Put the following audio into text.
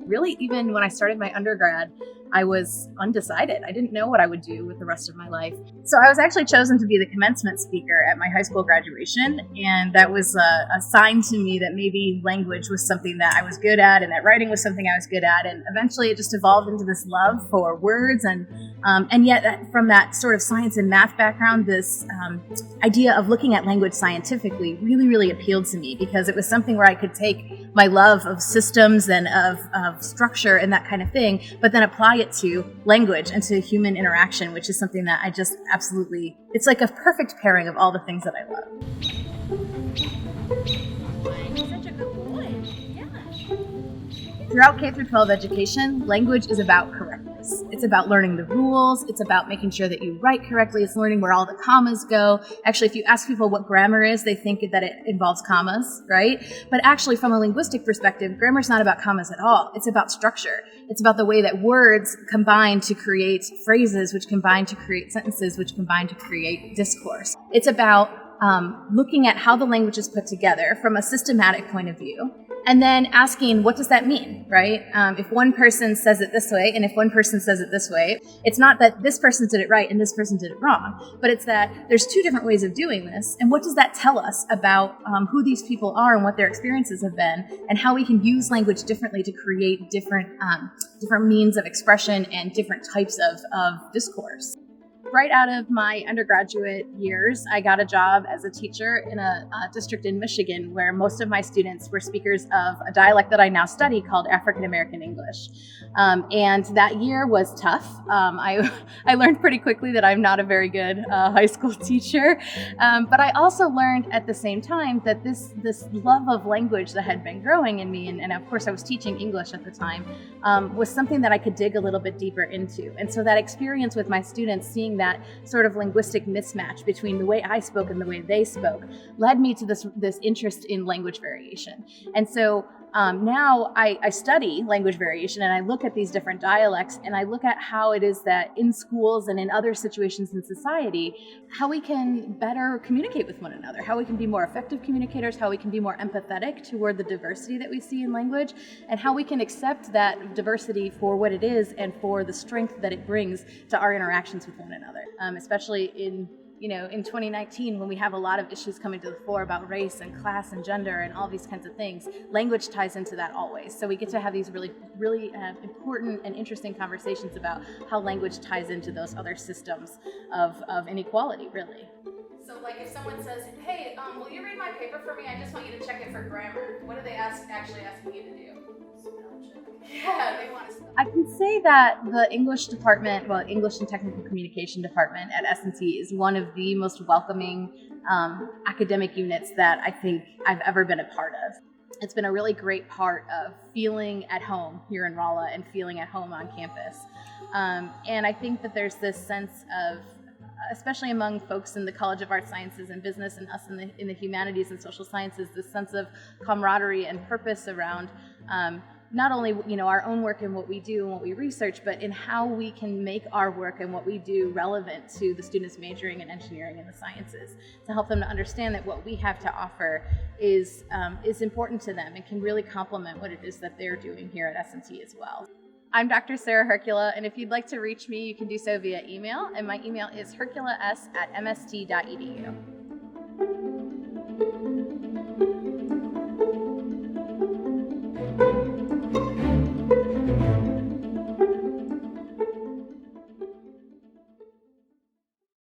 Really, even when I started my undergrad, I was undecided. I didn't know what I would do with the rest of my life. So I was actually chosen to be the commencement speaker at my high school graduation, and that was a sign to me that maybe language was something that I was good at, and that writing was something I was good at. And eventually, it just evolved into this love for words, and yet from that sort of science and math background, this idea of looking at language scientifically really, really appealed to me, because it was something where I could take my love of systems and of structure and that kind of thing, but then apply it to language and to human interaction, which is something that I just absolutely, it's like a perfect pairing of all the things that I love. Such a good boy. Yeah. Throughout K through 12 education, language is about correctness. It's about learning the rules. It's about making sure that you write correctly. It's learning where all the commas go. Actually, if you ask people what grammar is, they think that it involves commas, right? But actually, from a linguistic perspective, grammar is not about commas at all. It's about structure. It's about the way that words combine to create phrases, which combine to create sentences, which combine to create discourse. It's about looking at how the language is put together from a systematic point of view, and then asking, what does that mean, right? If one person says it this way, and if one person says it this way, it's not that this person did it right and this person did it wrong, but it's that there's two different ways of doing this, and what does that tell us about who these people are and what their experiences have been, and how we can use language differently to create different means of expression and different types of discourse. Right out of my undergraduate years, I got a job as a teacher in a district in Michigan where most of my students were speakers of a dialect that I now study called African American English. And that year was tough. I learned pretty quickly that I'm not a very good high school teacher. But I also learned at the same time that this love of language that had been growing in me, and of course I was teaching English at the time, was something that I could dig a little bit deeper into. And so that experience with my students, seeing that sort of linguistic mismatch between the way I spoke and the way they spoke, led me to this interest in language variation. And so now I study language variation, and I look at these different dialects, and I look at how it is that in schools and in other situations in society, how we can better communicate with one another, how we can be more effective communicators, how we can be more empathetic toward the diversity that we see in language, and how we can accept that diversity for what it is and for the strength that it brings to our interactions with one another, especially in 2019, when we have a lot of issues coming to the fore about race and class and gender and all these kinds of things, language ties into that always. So we get to have these really, really important and interesting conversations about how language ties into those other systems of inequality, really. So like if someone says, hey, will you read my paper for me? I just want you to check it for grammar. What are they actually asking you to do? Yeah, they want to. I can say that the English department, English and Technical Communication department at S&T is one of the most welcoming academic units that I think I've ever been a part of. It's been a really great part of feeling at home here in Rolla and feeling at home on campus. And I think that there's this sense of, especially among folks in the College of Arts, Sciences, and Business, and us in the humanities and social sciences, this sense of camaraderie and purpose around not only our own work and what we do and what we research, but in how we can make our work and what we do relevant to the students majoring in engineering and the sciences, to help them to understand that what we have to offer is important to them and can really complement what it is that they're doing here at S&T as well. I'm Dr. Sarah Hercula, and if you'd like to reach me, you can do so via email, and my email is herculas@mst.edu.